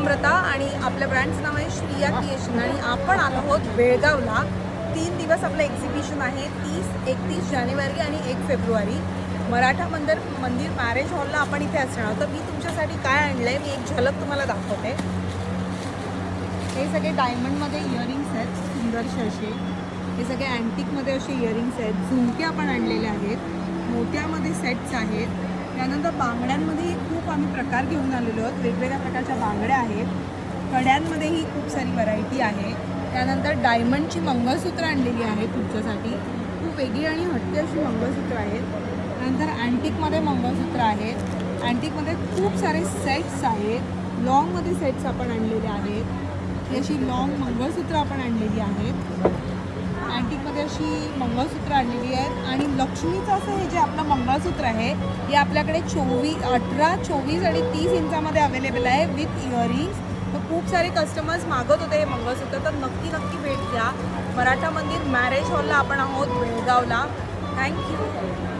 नम्रता आणि आपल्या ब्रँडचं नाव आहे श्रिया क्रिएशन आणि आपण आलो आहोत बेळगावला. 3 दिवस आपलं एक्झिबिशन आहे. 30-31 जानेवारी आणि 1 फेब्रुवारी. मराठा मंदिर मॅरेज हॉलला आपण इथे असणार आहोत. तर मी तुमच्यासाठी काय आणलं आहे मी एक झलक तुम्हाला दाखवते. हे सगळे डायमंडमध्ये इयरिंग्स आहेत, सुंदरसे असे. हे सगळे अँटिकमध्ये असे इयरिंग्स आहेत. झुमके आपण आणलेले आहेत, मोत्यामध्ये सेट्स आहेत. त्यानंतर बांगड्यांमध्येही खूप आम्ही प्रकार घेऊन आलेलो आहोत. वेगवेगळ्या प्रकारच्या बांगड्या आहेत. कड्यांमध्येही खूप सारी व्हरायटी आहे. त्यानंतर डायमंडची मंगळसूत्र आणलेली आहेत तुमच्यासाठी. खूप वेगळी आणि हटके अशी मंगळसूत्र आहेत. त्यानंतर अँटिकमध्ये मंगळसूत्र आहेत. अँटिकमध्ये खूप सारे सेट्स आहेत. लॉंगमध्ये सेट्स आपण आणलेले आहेत. ही अशी लॉंग मंगळसूत्र आपण आणलेली आहेत. अँटिकमध्ये अशी मंगळसूत्र आणलेली आहेत. आणि लक्ष्मीचं असं हे जे आपलं मंगळसूत्र आहे हे आपल्याकडे 18, 24 आणि 30 इंचामध्ये अवेलेबल आहे विथ इयरिंग्स. तर खूप सारे कस्टमर्स मागत होते हे मंगळसूत्र. तर नक्की भेट द्या. मराठा मंदिर मॅरेज हॉलला आपण आहोत बेळगावला. थँक्यू.